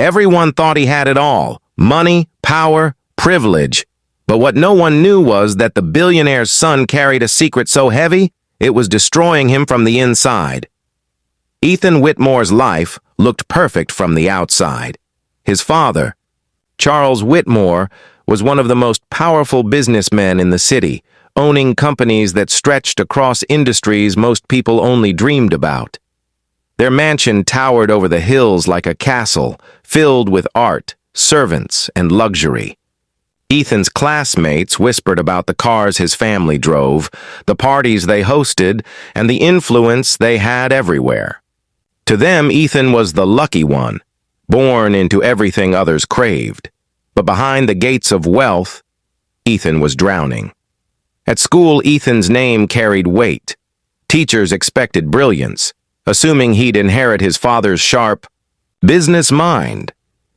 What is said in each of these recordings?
Everyone thought he had it all: money, power, privilege. But what no one knew was that the billionaire's son carried a secret so heavy, it was destroying him from the inside. Ethan Whitmore's life looked perfect from the outside. His father, Charles Whitmore, was one of the most powerful businessmen in the city, owning companies that stretched across industries most people only dreamed about. Their mansion towered over the hills like a castle, filled with art, servants, and luxury. Ethan's classmates whispered about the cars his family drove, the parties they hosted, and the influence they had everywhere. To them, Ethan was the lucky one, born into everything others craved. But behind the gates of wealth, Ethan was drowning. At school, Ethan's name carried weight. Teachers expected brilliance, assuming he'd inherit his father's sharp business mind.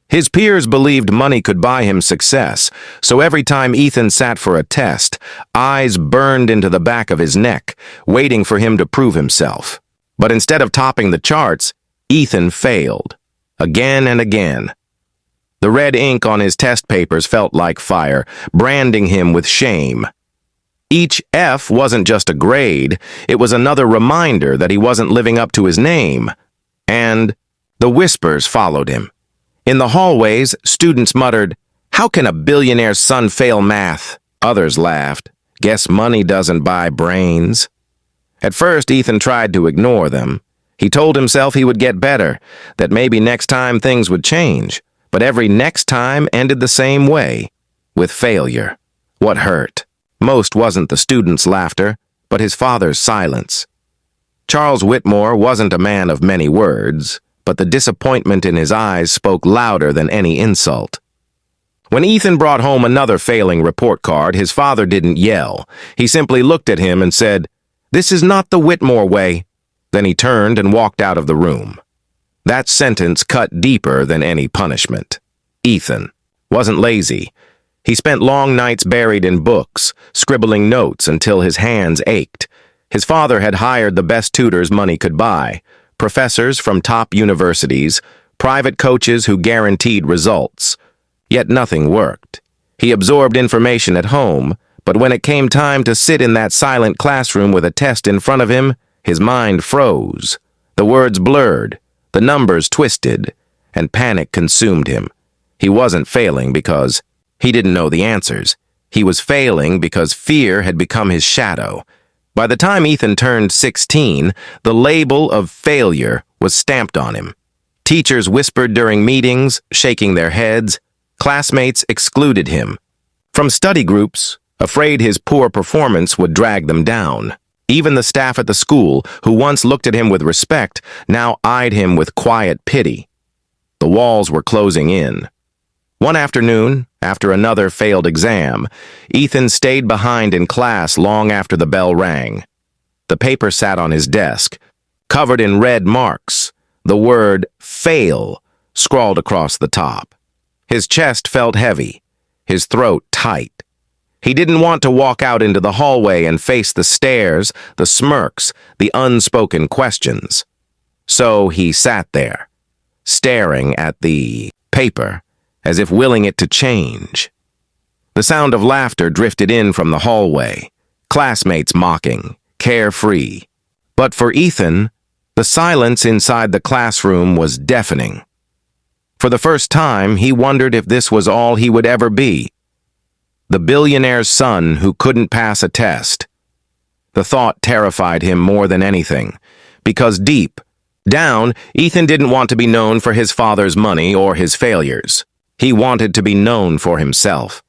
His peers believed money could buy him success, so every time Ethan sat for a test, eyes burned into the back of his neck, waiting for him to prove himself. But instead of topping the charts, Ethan failed, again and again. The red ink on his test papers felt like fire, branding him with shame. Each F wasn't just a grade, it was another reminder that he wasn't living up to his name. And the whispers followed him. In the hallways, students muttered, "How can a billionaire's son fail math?" Others laughed, "Guess money doesn't buy brains." At first, Ethan tried to ignore them. He told himself he would get better, that maybe next time things would change. But every next time ended the same way, with failure. What hurt most wasn't the students' laughter, but his father's silence. Charles Whitmore wasn't a man of many words, but the disappointment in his eyes spoke louder than any insult. When Ethan brought home another failing report card, his father didn't yell. He simply looked at him and said, "This is not the Whitmore way." Then he turned and walked out of the room. That sentence cut deeper than any punishment. Ethan wasn't lazy. He spent long nights buried in books, scribbling notes until his hands ached. His father had hired the best tutors money could buy, professors from top universities, private coaches who guaranteed results. Yet nothing worked. He absorbed information at home, but when it came time to sit in that silent classroom with a test in front of him, his mind froze. The words blurred, the numbers twisted, and panic consumed him. He wasn't failing because he didn't know the answers. He was failing because fear had become his shadow. By the time Ethan turned 16, the label of failure was stamped on him. Teachers whispered during meetings, shaking their heads. Classmates excluded him from study groups, afraid his poor performance would drag them down. Even the staff at the school, who once looked at him with respect, now eyed him with quiet pity. The walls were closing in. One afternoon, after another failed exam, Ethan stayed behind in class long after the bell rang. The paper sat on his desk, covered in red marks, the word "fail" scrawled across the top. His chest felt heavy, his throat tight. He didn't want to walk out into the hallway and face the stares, the smirks, the unspoken questions. So he sat there, staring at the paper, as if willing it to change. The sound of laughter drifted in from the hallway, classmates mocking, carefree. But for Ethan, the silence inside the classroom was deafening. For the first time, he wondered if this was all he would ever be. The billionaire's son who couldn't pass a test. The thought terrified him more than anything, because deep down, Ethan didn't want to be known for his father's money or his failures. He wanted to be known for himself.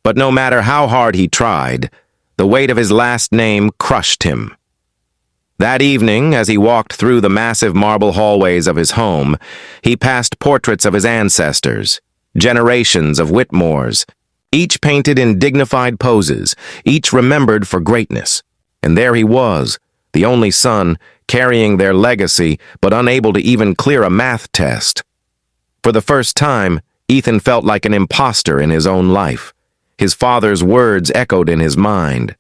But no matter how hard he tried, the weight of his last name crushed him. That evening, as he walked through the massive marble hallways of his home, he passed portraits of his ancestors, generations of Whitmores, each painted in dignified poses, each remembered for greatness. And there he was, the only son, carrying their legacy, but unable to even clear a math test. For the first time, Ethan felt like an imposter in his own life. His father's words echoed in his mind.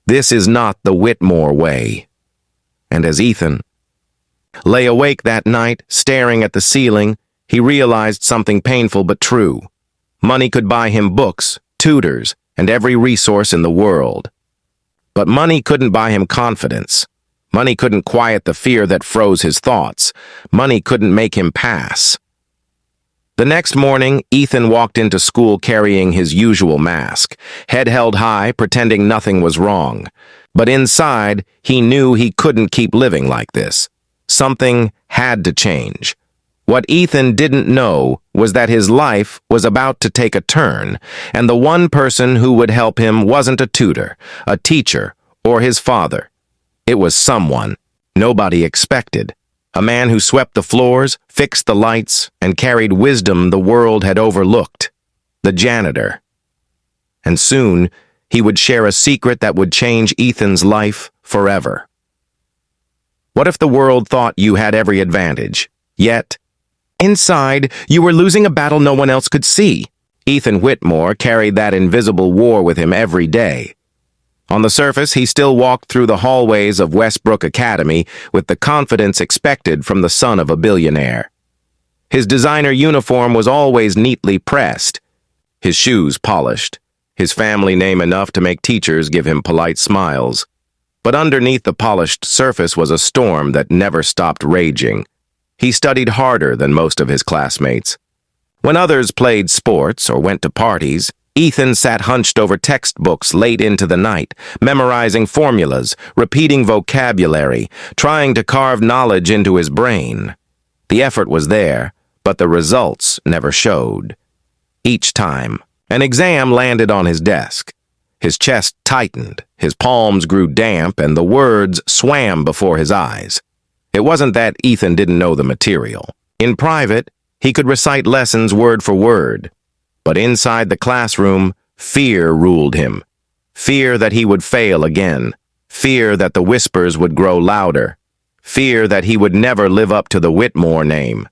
This is not the Whitmore way. And as Ethan lay awake that night, staring at the ceiling, he realized something painful but true. Money could buy him books, tutors, and every resource in the world. But money couldn't buy him confidence. Money couldn't quiet the fear that froze his thoughts. Money couldn't make him pass. The next morning, Ethan walked into school carrying his usual mask, head held high, pretending nothing was wrong. But inside, he knew he couldn't keep living like this. Something had to change. What Ethan didn't know was that his life was about to take a turn, and the one person who would help him wasn't a tutor, a teacher, or his father. It was someone nobody expected. A man who swept the floors, fixed the lights, and carried wisdom the world had overlooked. The janitor. And soon, he would share a secret that would change Ethan's life forever. What if the world thought you had every advantage, yet, inside, you were losing a battle no one else could see? Ethan Whitmore carried that invisible war with him every day. On the surface, he still walked through the hallways of Westbrook Academy with the confidence expected from the son of a billionaire. His designer uniform was always neatly pressed, his shoes polished, his family name enough to make teachers give him polite smiles. But underneath the polished surface was a storm that never stopped raging. He studied harder than most of his classmates. When others played sports or went to parties, Ethan sat hunched over textbooks late into the night, memorizing formulas, repeating vocabulary, trying to carve knowledge into his brain. The effort was there, but the results never showed. Each time, an exam landed on his desk. His chest tightened, his palms grew damp, and the words swam before his eyes. It wasn't that Ethan didn't know the material. In private, he could recite lessons word for word. But inside the classroom, fear ruled him. Fear that he would fail again. Fear that the whispers would grow louder. Fear that he would never live up to the Whitmore name.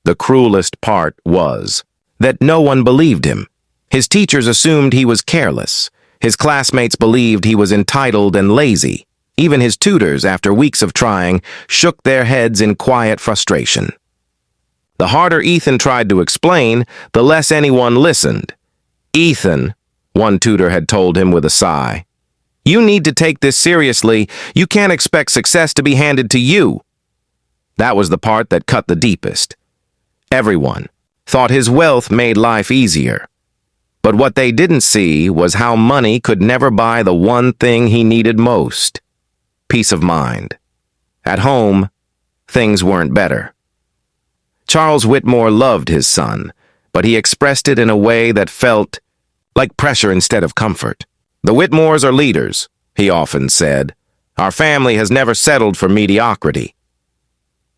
The cruelest part was that no one believed him. His teachers assumed he was careless. His classmates believed he was entitled and lazy. Even his tutors, after weeks of trying, shook their heads in quiet frustration. The harder Ethan tried to explain, the less anyone listened. "Ethan," one tutor had told him with a sigh, "you need to take this seriously. You can't expect success to be handed to you." That was the part that cut the deepest. Everyone thought his wealth made life easier. But what they didn't see was how money could never buy the one thing he needed most: peace of mind. At home, things weren't better. Charles Whitmore loved his son, but he expressed it in a way that felt like pressure instead of comfort. "The Whitmores are leaders," he often said. "Our family has never settled for mediocrity."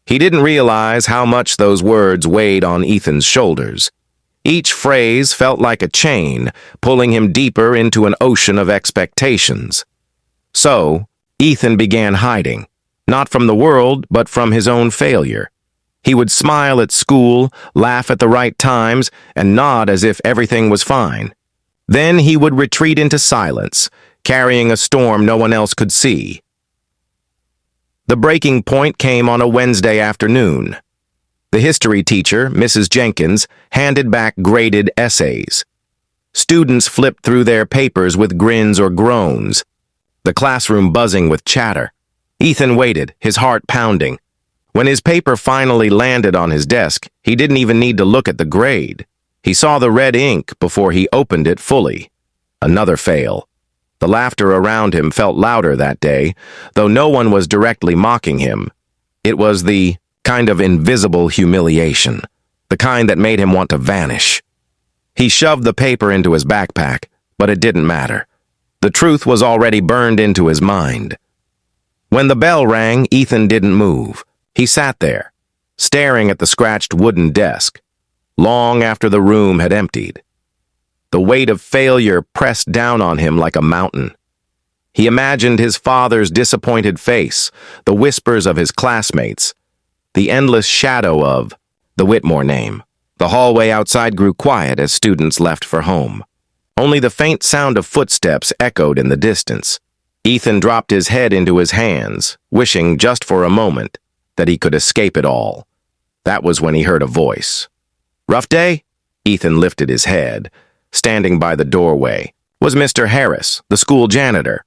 He didn't realize how much those words weighed on Ethan's shoulders. Each phrase felt like a chain, pulling him deeper into an ocean of expectations. So, Ethan began hiding, not from the world, but from his own failure. He would smile at school, laugh at the right times, and nod as if everything was fine. Then he would retreat into silence, carrying a storm no one else could see. The breaking point came on a Wednesday afternoon. The history teacher, Mrs. Jenkins, handed back graded essays. Students flipped through their papers with grins or groans, the classroom buzzing with chatter. Ethan waited, his heart pounding. When his paper finally landed on his desk, he didn't even need to look at the grade. He saw the red ink before he opened it fully. Another fail. The laughter around him felt louder that day, though no one was directly mocking him. It was the kind of invisible humiliation, the kind that made him want to vanish. He shoved the paper into his backpack, but it didn't matter. The truth was already burned into his mind. When the bell rang, Ethan didn't move. He sat there, staring at the scratched wooden desk, long after the room had emptied. The weight of failure pressed down on him like a mountain. He imagined his father's disappointed face, the whispers of his classmates, the endless shadow of the Whitmore name. The hallway outside grew quiet as students left for home. Only the faint sound of footsteps echoed in the distance. Ethan dropped his head into his hands, wishing just for a moment that he could escape it all. That was when he heard a voice. "Rough day?" Ethan lifted his head. Standing by the doorway was Mr. Harris, the school janitor.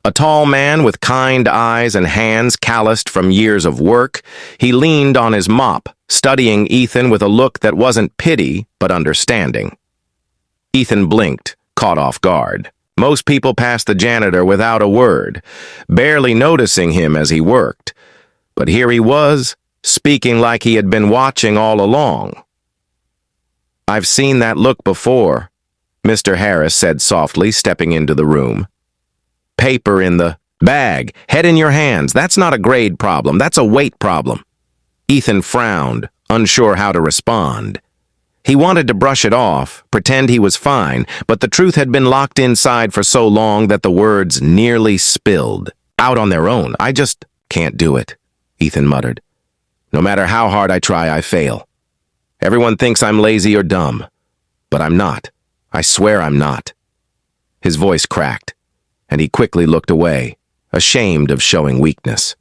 A tall man with kind eyes and hands calloused from years of work, he leaned on his mop, studying Ethan with a look that wasn't pity, but understanding. Ethan blinked, caught off guard. Most people passed the janitor without a word, barely noticing him as he worked. But here he was, speaking like he had been watching all along. "I've seen that look before," Mr. Harris said softly, stepping into the room. "Paper in the bag, head in your hands. That's not a grade problem, that's a weight problem." Ethan frowned, unsure how to respond. He wanted to brush it off, pretend he was fine, but the truth had been locked inside for so long that the words nearly spilled out on their own. "I just can't do it," Ethan muttered. "No matter how hard I try, I fail. Everyone thinks I'm lazy or dumb, but I'm not. I swear I'm not." His voice cracked, and he quickly looked away, ashamed of showing weakness.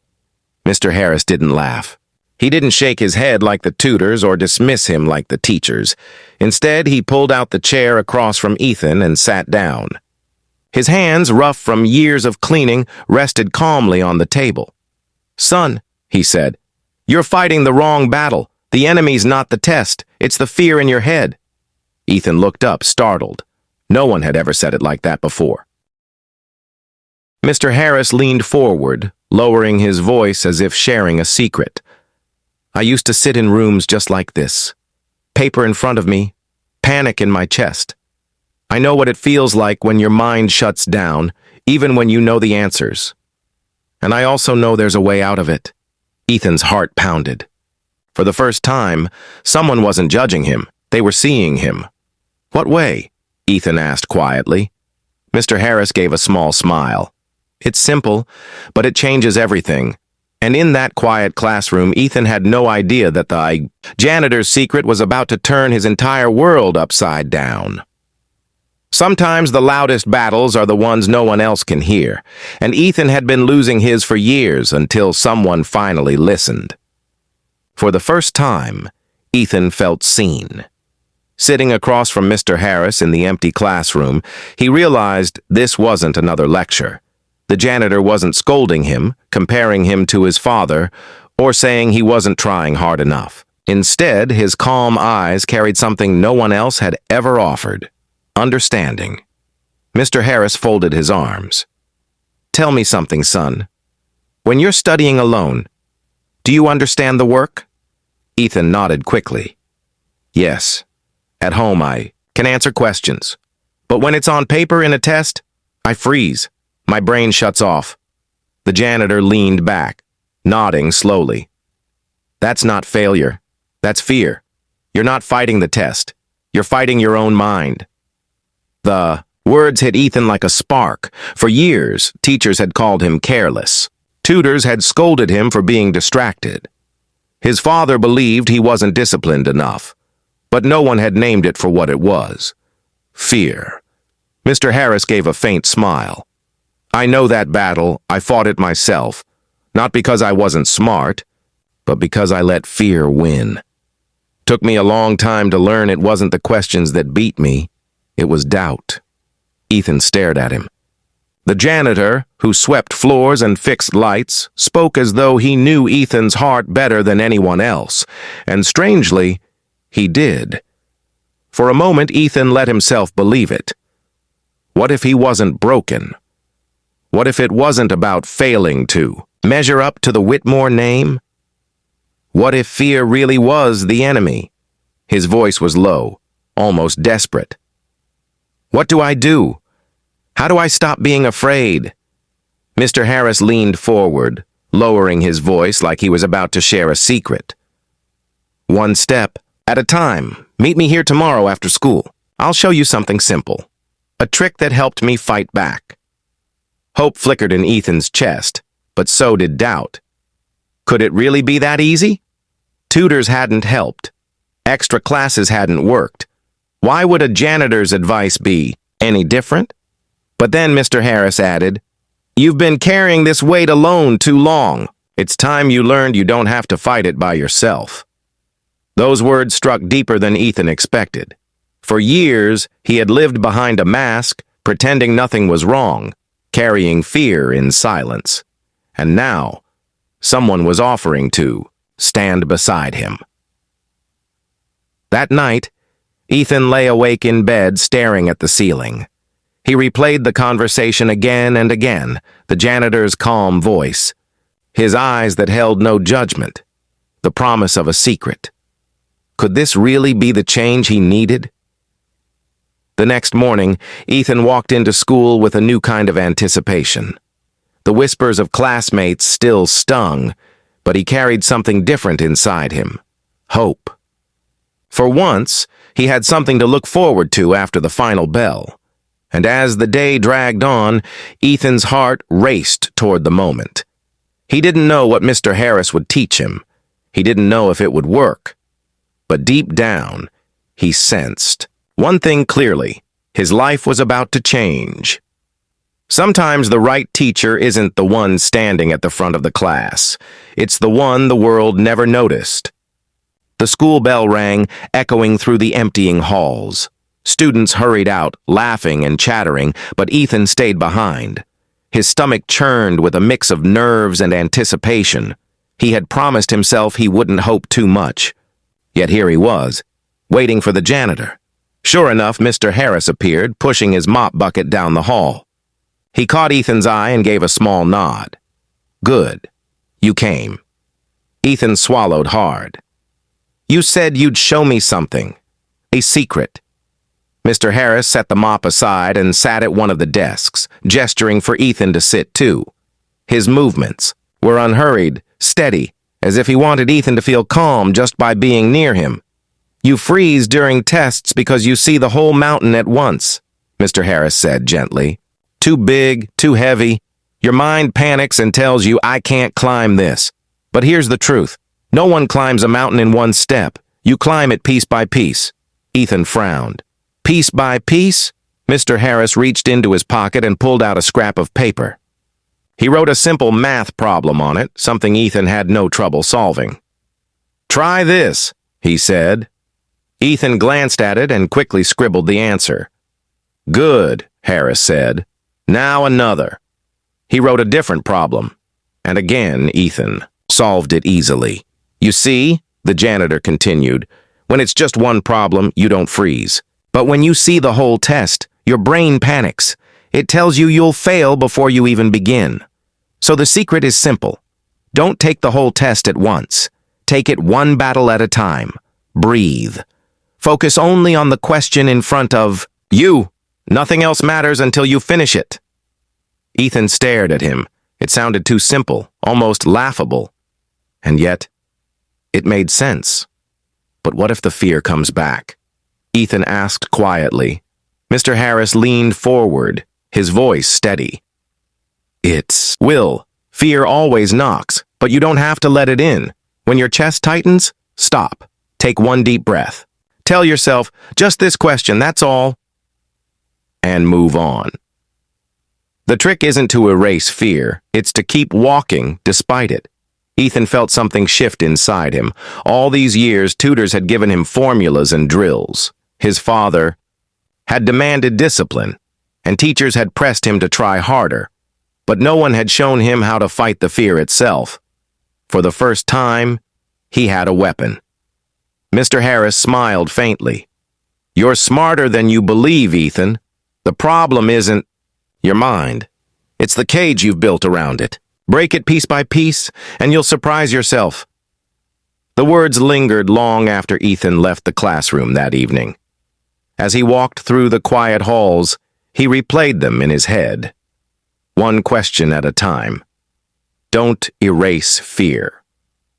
Mr. Harris didn't laugh. He didn't shake his head like the tutors or dismiss him like the teachers. Instead, he pulled out the chair across from Ethan and sat down. His hands, rough from years of cleaning, rested calmly on the table. "Son," he said, "you're fighting the wrong battle. The enemy's not the test. It's the fear in your head." Ethan looked up, startled. No one had ever said it like that before. Mr. Harris leaned forward, lowering his voice as if sharing a secret. "I used to sit in rooms just like this. Paper in front of me, panic in my chest. I know what it feels like when your mind shuts down, even when you know the answers. And I also know there's a way out of it." Ethan's heart pounded. For the first time, someone wasn't judging him. They were seeing him. "What way?" Ethan asked quietly. Mr. Harris gave a small smile. "It's simple, but it changes everything." And in that quiet classroom, Ethan had no idea that the janitor's secret was about to turn his entire world upside down. Sometimes the loudest battles are the ones no one else can hear, and Ethan had been losing his for years until someone finally listened. For the first time, Ethan felt seen. Sitting across from Mr. Harris in the empty classroom, he realized this wasn't another lecture. The janitor wasn't scolding him, comparing him to his father, or saying he wasn't trying hard enough. Instead, his calm eyes carried something no one else had ever offered: understanding. Mr. Harris folded his arms. "Tell me something, son. When you're studying alone, do you understand the work?" Ethan nodded quickly. "Yes. At home, I can answer questions. But when it's on paper in a test, I freeze. My brain shuts off." The janitor leaned back, nodding slowly. "That's not failure. That's fear. You're not fighting the test. You're fighting your own mind." The words hit Ethan like a spark. For years, teachers had called him careless. Tutors had scolded him for being distracted. His father believed he wasn't disciplined enough, but no one had named it for what it was: fear. Mr. Harris gave a faint smile. "I know that battle. I fought it myself. Not because I wasn't smart, but because I let fear win. Took me a long time to learn it wasn't the questions that beat me. It was doubt." Ethan stared at him. The janitor, who swept floors and fixed lights, spoke as though he knew Ethan's heart better than anyone else, and strangely, he did. For a moment, Ethan let himself believe it. What if he wasn't broken? What if it wasn't about failing to measure up to the Whitmore name? What if fear really was the enemy? His voice was low, almost desperate. "What do I do? How do I stop being afraid?" Mr. Harris leaned forward, lowering his voice like he was about to share a secret. "One step at a time. Meet me here tomorrow after school. I'll show you something simple. A trick that helped me fight back." Hope flickered in Ethan's chest, but so did doubt. Could it really be that easy? Tutors hadn't helped. Extra classes hadn't worked. Why would a janitor's advice be any different? But then Mr. Harris added, "You've been carrying this weight alone too long. It's time you learned you don't have to fight it by yourself." Those words struck deeper than Ethan expected. For years, he had lived behind a mask, pretending nothing was wrong, carrying fear in silence. And now, someone was offering to stand beside him. That night, Ethan lay awake in bed staring at the ceiling. He replayed the conversation again and again, the janitor's calm voice, his eyes that held no judgment, the promise of a secret. Could this really be the change he needed? The next morning, Ethan walked into school with a new kind of anticipation. The whispers of classmates still stung, but he carried something different inside him: hope. For once, he had something to look forward to after the final bell. And as the day dragged on, Ethan's heart raced toward the moment. He didn't know what Mr. Harris would teach him. He didn't know if it would work. But deep down, he sensed one thing clearly: his life was about to change. Sometimes the right teacher isn't the one standing at the front of the class. It's the one the world never noticed. The school bell rang, echoing through the emptying halls. Students hurried out, laughing and chattering, but Ethan stayed behind. His stomach churned with a mix of nerves and anticipation. He had promised himself he wouldn't hope too much. Yet here he was, waiting for the janitor. Sure enough, Mr. Harris appeared, pushing his mop bucket down the hall. He caught Ethan's eye and gave a small nod. "Good. You came." Ethan swallowed hard. "You said you'd show me something. A secret." Mr. Harris set the mop aside and sat at one of the desks, gesturing for Ethan to sit too. His movements were unhurried, steady, as if he wanted Ethan to feel calm just by being near him. "You freeze during tests because you see the whole mountain at once," Mr. Harris said gently. "Too big, too heavy. Your mind panics and tells you, I can't climb this. But here's the truth. No one climbs a mountain in one step. You climb it piece by piece." Ethan frowned. "Piece by piece?" Mr. Harris reached into his pocket and pulled out a scrap of paper. He wrote a simple math problem on it, something Ethan had no trouble solving. "Try this," he said. Ethan glanced at it and quickly scribbled the answer. "Good," Harris said. "Now another." He wrote a different problem, and again Ethan solved it easily. "You see," the janitor continued, "when it's just one problem, you don't freeze. But when you see the whole test, your brain panics. It tells you you'll fail before you even begin. So the secret is simple. Don't take the whole test at once. Take it one battle at a time. Breathe. Focus only on the question in front of you. Nothing else matters until you finish it." Ethan stared at him. It sounded too simple, almost laughable. And yet, it made sense. But what if the fear comes back? Ethan asked quietly. Mr. Harris leaned forward, his voice steady. "It's will. Fear always knocks, but you don't have to let it in. When your chest tightens, stop. Take one deep breath. Tell yourself, just this question, that's all. And move on." The trick isn't to erase fear, it's to keep walking despite it. Ethan felt something shift inside him. All these years, tutors had given him formulas and drills. His father had demanded discipline, and teachers had pressed him to try harder. But no one had shown him how to fight the fear itself. For the first time, he had a weapon. Mr. Harris smiled faintly. "You're smarter than you believe, Ethan. The problem isn't your mind. It's the cage you've built around it. Break it piece by piece, and you'll surprise yourself." The words lingered long after Ethan left the classroom that evening. As he walked through the quiet halls, he replayed them in his head. One question at a time. Don't erase fear.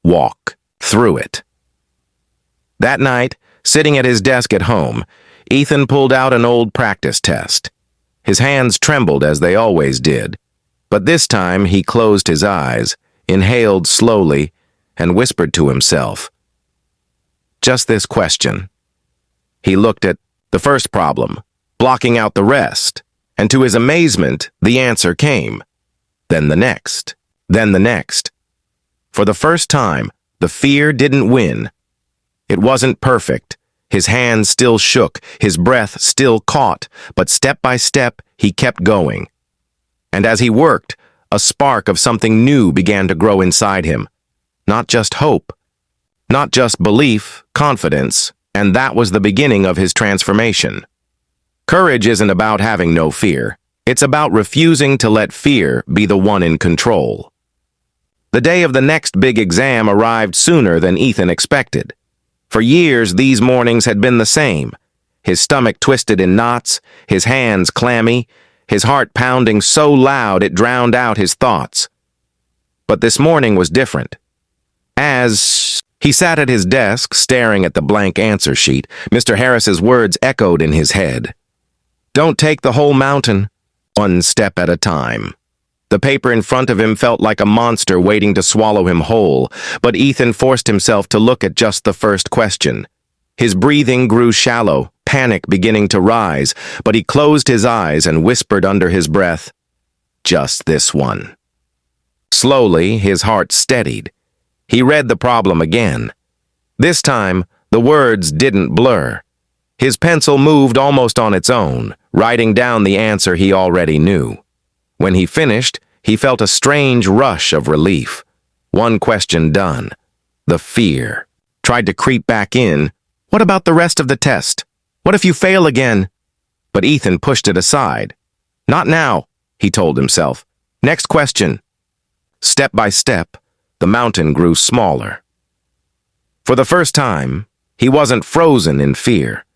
Walk through it. That night, sitting at his desk at home, Ethan pulled out an old practice test. His hands trembled as they always did, but this time he closed his eyes, inhaled slowly, and whispered to himself, "Just this question." He looked at the first problem, blocking out the rest, and to his amazement, the answer came. Then the next, then the next. For the first time, the fear didn't win. It wasn't perfect. His hands still shook, his breath still caught, but step by step, he kept going. And as he worked, a spark of something new began to grow inside him. Not just hope, not just belief, confidence, and that was the beginning of his transformation. Courage isn't about having no fear. It's about refusing to let fear be the one in control. The day of the next big exam arrived sooner than Ethan expected. For years, these mornings had been the same. His stomach twisted in knots, his hands clammy, his heart pounding so loud it drowned out his thoughts. But this morning was different. As he sat at his desk, staring at the blank answer sheet, Mr. Harris's words echoed in his head. Don't take the whole mountain, one step at a time. The paper in front of him felt like a monster waiting to swallow him whole, but Ethan forced himself to look at just the first question. His breathing grew shallow, panic beginning to rise, but he closed his eyes and whispered under his breath, "Just this one." Slowly, his heart steadied. He read the problem again. This time, the words didn't blur. His pencil moved almost on its own, writing down the answer he already knew. When he finished, he felt a strange rush of relief. One question done. The fear tried to creep back in. What about the rest of the test? What if you fail again? But Ethan pushed it aside. Not now, he told himself. Next question. Step by step, the mountain grew smaller. For the first time, he wasn't frozen in fear.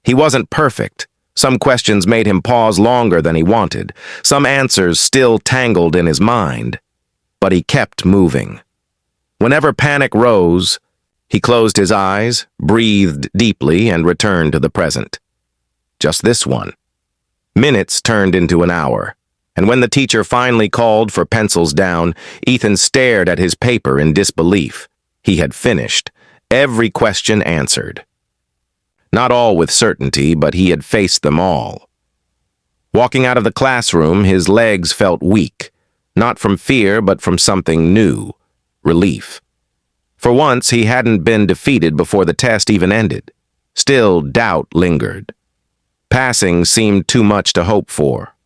He wasn't perfect. Some questions made him pause longer than he wanted. Some answers still tangled in his mind. But he kept moving. Whenever panic rose, he closed his eyes, breathed deeply, and returned to the present. Just this one. Minutes turned into an hour, and when the teacher finally called for pencils down, Ethan stared at his paper in disbelief. He had finished. Every question answered. Not all with certainty, but he had faced them all. Walking out of the classroom, his legs felt weak, not from fear, but from something new, relief. For once, he hadn't been defeated before the test even ended. Still, doubt lingered. Passing seemed too much to hope for.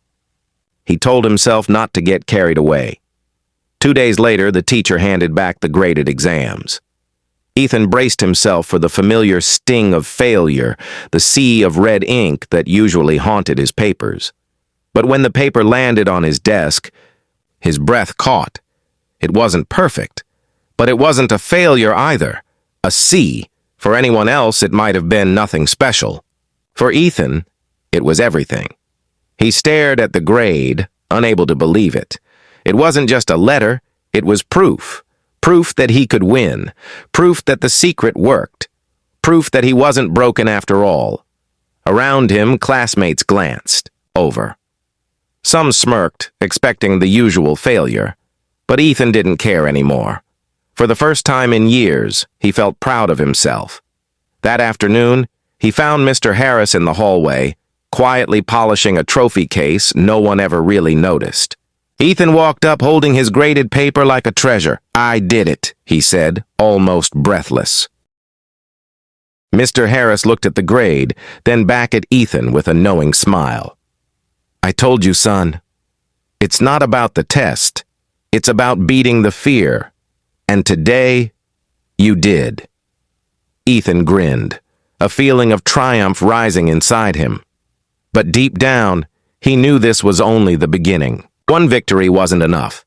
He told himself not to get carried away. 2 days later, the teacher handed back the graded exams. Ethan braced himself for the familiar sting of failure, the sea of red ink that usually haunted his papers. But when the paper landed on his desk, his breath caught. It wasn't perfect, but it wasn't a failure either. A C. For anyone else, it might have been nothing special. For Ethan, it was everything. He stared at the grade, unable to believe it. It wasn't just a letter, it was proof. Proof that he could win. Proof that the secret worked. Proof that he wasn't broken after all. Around him, classmates glanced. Over. Some smirked, expecting the usual failure. But Ethan didn't care anymore. For the first time in years, he felt proud of himself. That afternoon, he found Mr. Harris in the hallway, quietly polishing a trophy case no one ever really noticed. Ethan walked up holding his graded paper like a treasure. "I did it," he said, almost breathless. Mr. Harris looked at the grade, then back at Ethan with a knowing smile. "I told you, son. It's not about the test. It's about beating the fear. And today, you did." Ethan grinned, a feeling of triumph rising inside him. But deep down, he knew this was only the beginning. One victory wasn't enough.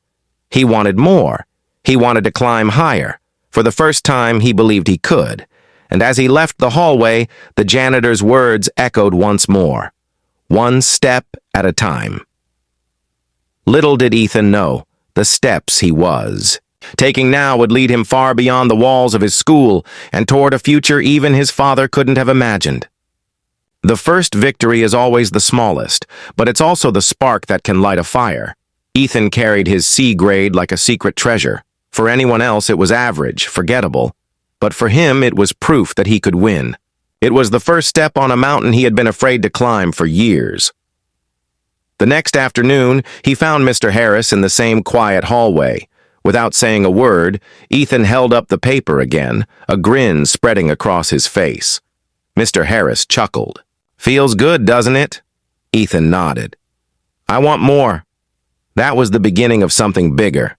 He wanted more. He wanted to climb higher. For the first time, he believed he could. And as he left the hallway, the janitor's words echoed once more. One step at a time. Little did Ethan know the steps he was taking now would lead him far beyond the walls of his school and toward a future even his father couldn't have imagined. The first victory is always the smallest, but it's also the spark that can light a fire. Ethan carried his C grade like a secret treasure. For anyone else, it was average, forgettable. But for him, it was proof that he could win. It was the first step on a mountain he had been afraid to climb for years. The next afternoon, he found Mr. Harris in the same quiet hallway, Without saying a word, Ethan held up the paper again, a grin spreading across his face. Mr. Harris chuckled. "Feels good, doesn't it?" Ethan nodded. "I want more." That was the beginning of something bigger.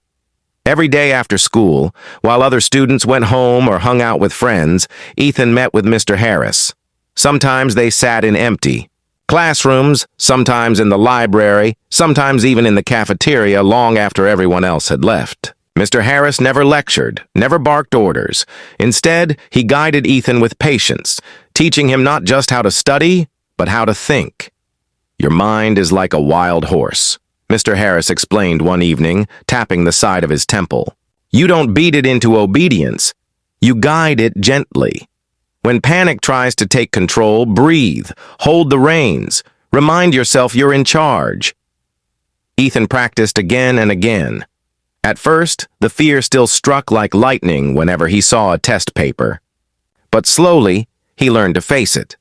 Every day after school, while other students went home or hung out with friends, Ethan met with Mr. Harris. Sometimes they sat in empty classrooms, sometimes in the library, sometimes even in the cafeteria long after everyone else had left. Mr. Harris never lectured, never barked orders. Instead, he guided Ethan with patience, teaching him not just how to study, but how to think. "Your mind is like a wild horse," Mr. Harris explained one evening, tapping the side of his temple. "You don't beat it into obedience. You guide it gently. When panic tries to take control, breathe, hold the reins, remind yourself you're in charge." Ethan practiced again and again. At first, the fear still struck like lightning whenever he saw a test paper. But slowly, he learned to face it.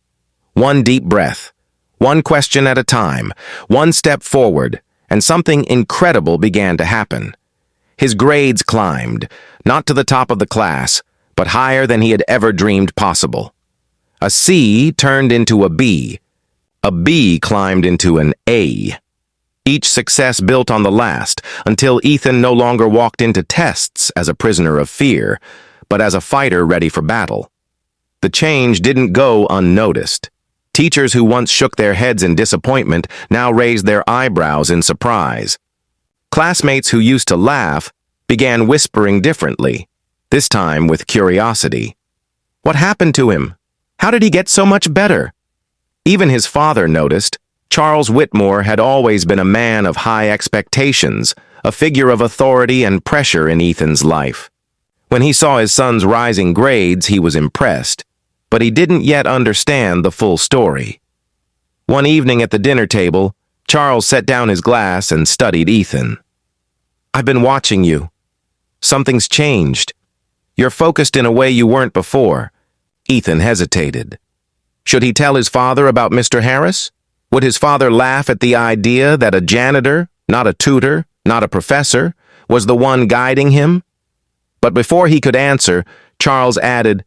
One deep breath, one question at a time, one step forward, and something incredible began to happen. His grades climbed, not to the top of the class, but higher than he had ever dreamed possible. A C turned into a B climbed into an A. Each success built on the last, until Ethan no longer walked into tests as a prisoner of fear, but as a fighter ready for battle. The change didn't go unnoticed. Teachers who once shook their heads in disappointment now raised their eyebrows in surprise. Classmates who used to laugh began whispering differently, this time with curiosity. What happened to him? How did he get so much better? Even his father noticed. Charles Whitmore had always been a man of high expectations, a figure of authority and pressure in Ethan's life. When he saw his son's rising grades, he was impressed, but he didn't yet understand the full story. One evening at the dinner table, Charles set down his glass and studied Ethan. "I've been watching you. Something's changed. You're focused in a way you weren't before." Ethan hesitated. Should he tell his father about Mr. Harris? Would his father laugh at the idea that a janitor, not a tutor, not a professor, was the one guiding him? But before he could answer, Charles added,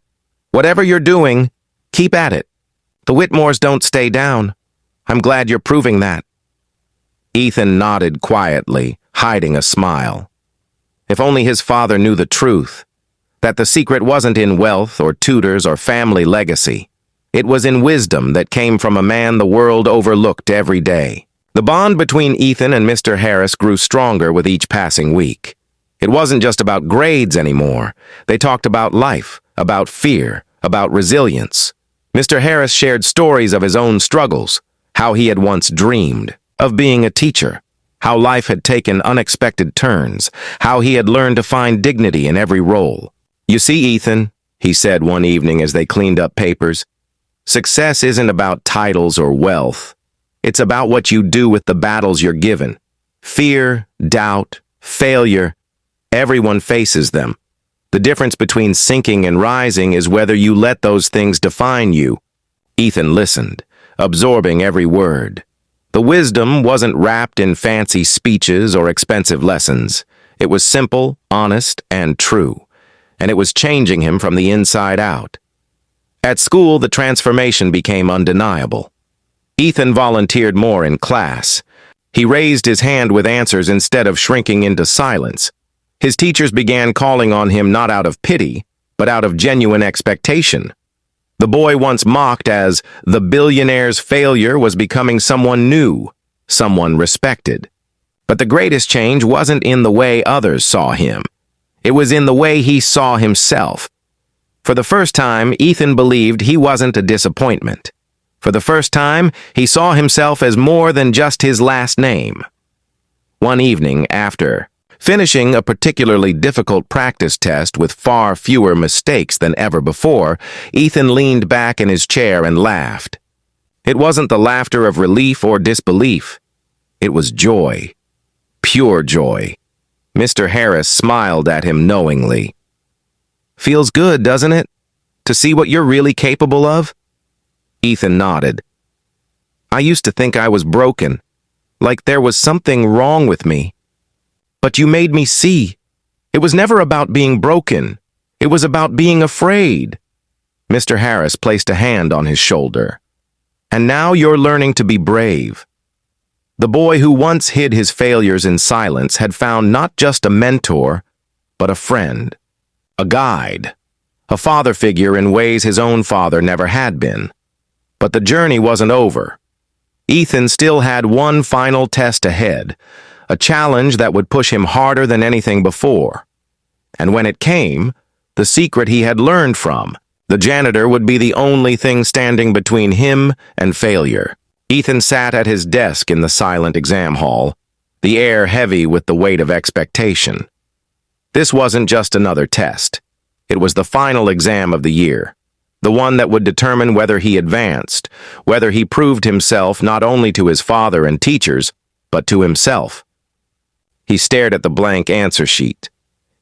"Whatever you're doing, keep at it. The Whitmores don't stay down. I'm glad you're proving that." Ethan nodded quietly, hiding a smile. If only his father knew the truth, that the secret wasn't in wealth or tutors or family legacy. It was in wisdom that came from a man the world overlooked every day. The bond between Ethan and Mr. Harris grew stronger with each passing week. It wasn't just about grades anymore. They talked about life, about fear, about resilience. Mr. Harris shared stories of his own struggles, how he had once dreamed of being a teacher, how life had taken unexpected turns, how he had learned to find dignity in every role. "You see, Ethan," he said one evening as they cleaned up papers, "success isn't about titles or wealth. It's about what you do with the battles you're given. Fear, doubt, failure, everyone faces them. The difference between sinking and rising is whether you let those things define you." Ethan listened, absorbing every word. The wisdom wasn't wrapped in fancy speeches or expensive lessons. It was simple, honest, and true, and it was changing him from the inside out. At school, the transformation became undeniable. Ethan volunteered more in class. He raised his hand with answers instead of shrinking into silence. His teachers began calling on him not out of pity, but out of genuine expectation. The boy once mocked as the billionaire's failure was becoming someone new, someone respected. But the greatest change wasn't in the way others saw him. It was in the way he saw himself. For the first time, Ethan believed he wasn't a disappointment. For the first time, he saw himself as more than just his last name. One evening, after finishing a particularly difficult practice test with far fewer mistakes than ever before, Ethan leaned back in his chair and laughed. It wasn't the laughter of relief or disbelief. It was joy. Pure joy. Mr. Harris smiled at him knowingly. "Feels good, doesn't it? To see what you're really capable of?" Ethan nodded. "I used to think I was broken, like there was something wrong with me. But you made me see. It was never about being broken. It was about being afraid. Mr. Harris placed a hand on his shoulder. And now you're learning to be brave. The boy who once hid his failures in silence had found not just a mentor, but a friend, a guide, a father figure in ways his own father never had been. But the journey wasn't over. Ethan still had one final test ahead, a challenge that would push him harder than anything before. And when it came, the secret he had learned from, the janitor would be the only thing standing between him and failure. Ethan sat at his desk in the silent exam hall, the air heavy with the weight of expectation. This wasn't just another test. It was the final exam of the year, the one that would determine whether he advanced, whether he proved himself not only to his father and teachers, but to himself. He stared at the blank answer sheet,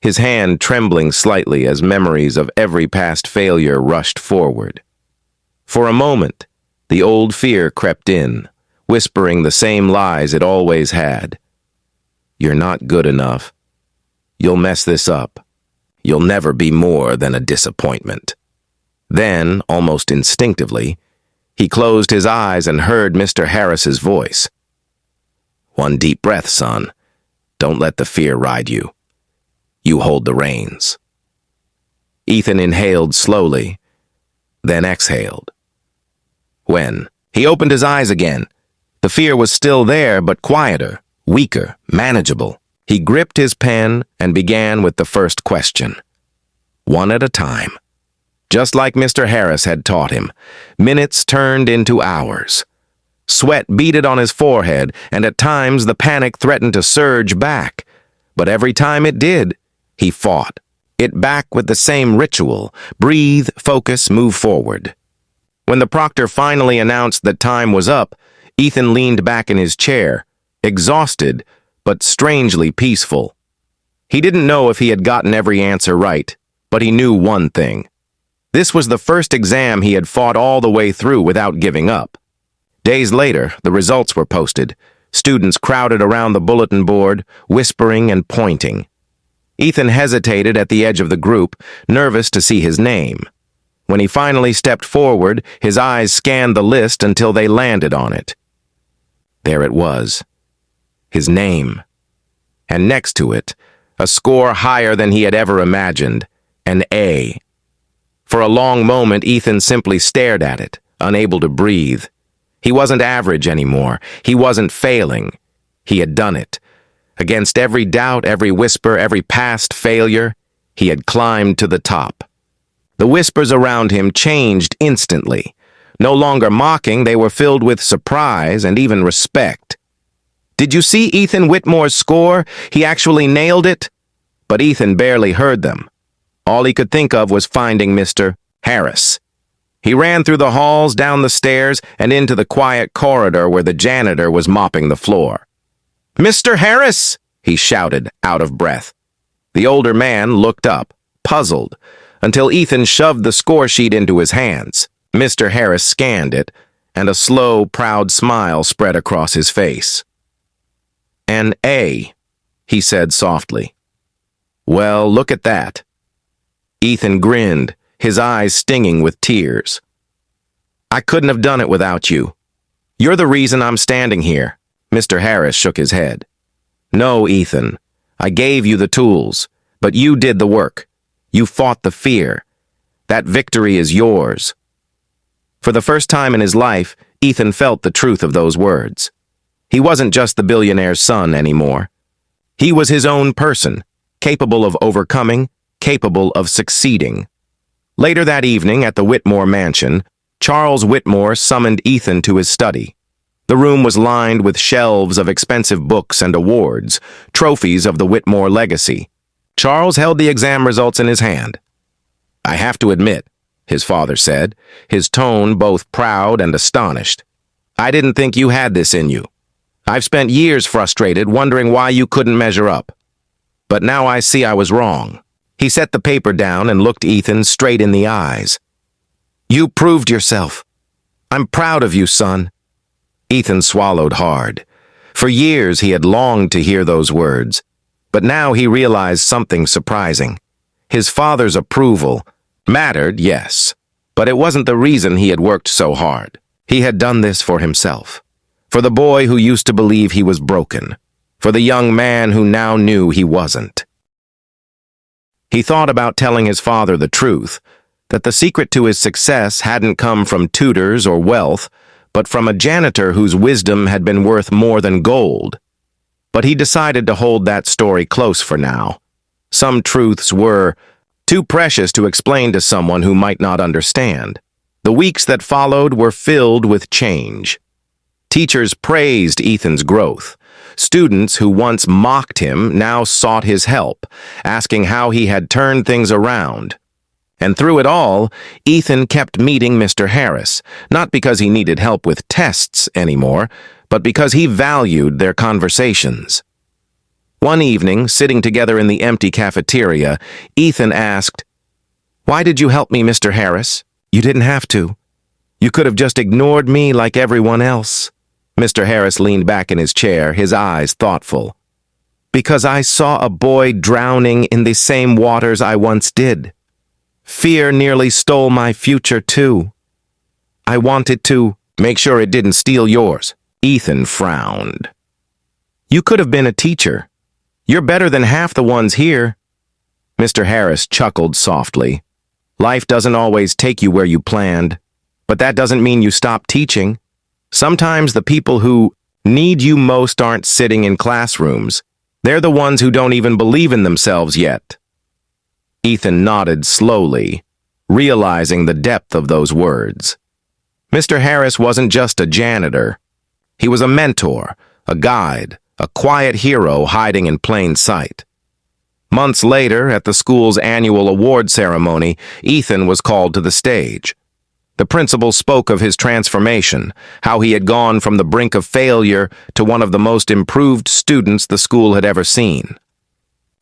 his hand trembling slightly as memories of every past failure rushed forward. For a moment, the old fear crept in, whispering the same lies it always had. You're not good enough. You'll mess this up. You'll never be more than a disappointment. Then, almost instinctively, he closed his eyes and heard Mr. Harris's voice. One deep breath, son. Don't let the fear ride you. You hold the reins. Ethan inhaled slowly, then exhaled. When he opened his eyes again, the fear was still there, but quieter, weaker, manageable. He gripped his pen and began with the first question. One at a time. Just like Mr. Harris had taught him, minutes turned into hours. Sweat beaded on his forehead, and at times the panic threatened to surge back. But every time it did, he fought it back with the same ritual: breathe, focus, move forward. When the proctor finally announced that time was up, Ethan leaned back in his chair, exhausted, but strangely peaceful. He didn't know if he had gotten every answer right, but he knew one thing. This was the first exam he had fought all the way through without giving up. Days later, the results were posted. Students crowded around the bulletin board, whispering and pointing. Ethan hesitated at the edge of the group, nervous to see his name. When he finally stepped forward, his eyes scanned the list until they landed on it. There it was. His name. And next to it, a score higher than he had ever imagined, an A. For a long moment, Ethan simply stared at it, unable to breathe. He wasn't average anymore. He wasn't failing. He had done it. Against every doubt, every whisper, every past failure, he had climbed to the top. The whispers around him changed instantly. No longer mocking, they were filled with surprise and even respect. Did you see Ethan Whitmore's score? He actually nailed it. But Ethan barely heard them. All he could think of was finding Mr. Harris. He ran through the halls, down the stairs, and into the quiet corridor where the janitor was mopping the floor. "Mr. Harris!" he shouted, out of breath. The older man looked up, puzzled, until Ethan shoved the score sheet into his hands. Mr. Harris scanned it, and a slow, proud smile spread across his face. "An A," he said softly. "Well, look at that." Ethan grinned, his eyes stinging with tears. "I couldn't have done it without you. You're the reason I'm standing here." Mr. Harris shook his head. "No, Ethan. I gave you the tools, but you did the work. You fought the fear. That victory is yours." For the first time in his life, Ethan felt the truth of those words. He wasn't just the billionaire's son anymore. He was his own person, capable of overcoming, capable of succeeding. Later that evening at the Whitmore mansion, Charles Whitmore summoned Ethan to his study. The room was lined with shelves of expensive books and awards, trophies of the Whitmore legacy. Charles held the exam results in his hand. "I have to admit," his father said, his tone both proud and astonished, "I didn't think you had this in you. I've spent years frustrated, wondering why you couldn't measure up. But now I see I was wrong." He set the paper down and looked Ethan straight in the eyes. "You proved yourself. I'm proud of you, son." Ethan swallowed hard. For years he had longed to hear those words. But now he realized something surprising. His father's approval mattered, yes, but it wasn't the reason he had worked so hard. He had done this for himself, for the boy who used to believe he was broken, for the young man who now knew he wasn't. He thought about telling his father the truth, that the secret to his success hadn't come from tutors or wealth, but from a janitor whose wisdom had been worth more than gold. But he decided to hold that story close for now. Some truths were too precious to explain to someone who might not understand. The weeks that followed were filled with change. Teachers praised Ethan's growth. Students who once mocked him now sought his help, asking how he had turned things around. And through it all, Ethan kept meeting Mr. Harris, not because he needed help with tests anymore, but because he valued their conversations. One evening, sitting together in the empty cafeteria, Ethan asked, "Why did you help me, Mr. Harris? You didn't have to. You could have just ignored me like everyone else." Mr. Harris leaned back in his chair, his eyes thoughtful. "Because I saw a boy drowning in the same waters I once did. Fear nearly stole my future, too. I wanted to make sure it didn't steal yours." Ethan frowned. "You could have been a teacher. You're better than half the ones here." Mr. Harris chuckled softly. "Life doesn't always take you where you planned, but that doesn't mean you stop teaching. Sometimes the people who need you most aren't sitting in classrooms. They're the ones who don't even believe in themselves yet." Ethan nodded slowly, realizing the depth of those words. Mr. Harris wasn't just a janitor. He was a mentor, a guide, a quiet hero hiding in plain sight. Months later, at the school's annual award ceremony, Ethan was called to the stage. The principal spoke of his transformation, how he had gone from the brink of failure to one of the most improved students the school had ever seen.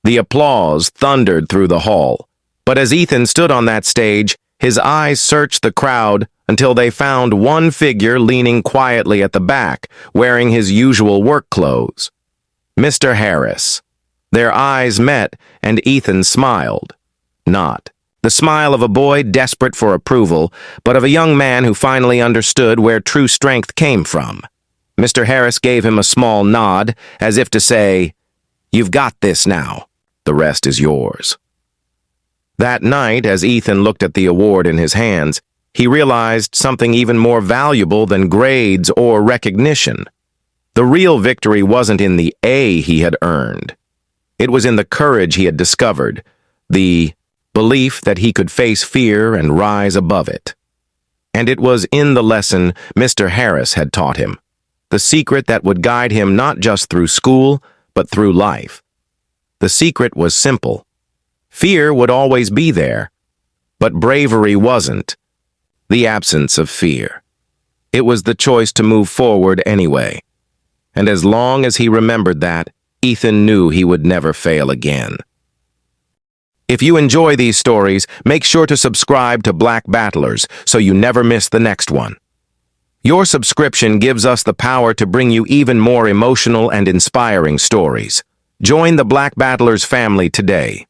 The applause thundered through the hall, but as Ethan stood on that stage, his eyes searched the crowd until they found one figure leaning quietly at the back, wearing his usual work clothes. Mr. Harris. Their eyes met, and Ethan smiled. Not the smile of a boy desperate for approval, but of a young man who finally understood where true strength came from. Mr. Harris gave him a small nod, as if to say, "You've got this now. The rest is yours." That night, as Ethan looked at the award in his hands, he realized something even more valuable than grades or recognition. The real victory wasn't in the A he had earned. It was in the courage he had discovered, the belief that he could face fear and rise above it. And it was in the lesson Mr. Harris had taught him, the secret that would guide him not just through school, but through life. The secret was simple. Fear would always be there, but bravery wasn't the absence of fear. It was the choice to move forward anyway. And as long as he remembered that, Ethan knew he would never fail again. If you enjoy these stories, make sure to subscribe to Black Battlers so you never miss the next one. Your subscription gives us the power to bring you even more emotional and inspiring stories. Join the Black Battlers family today.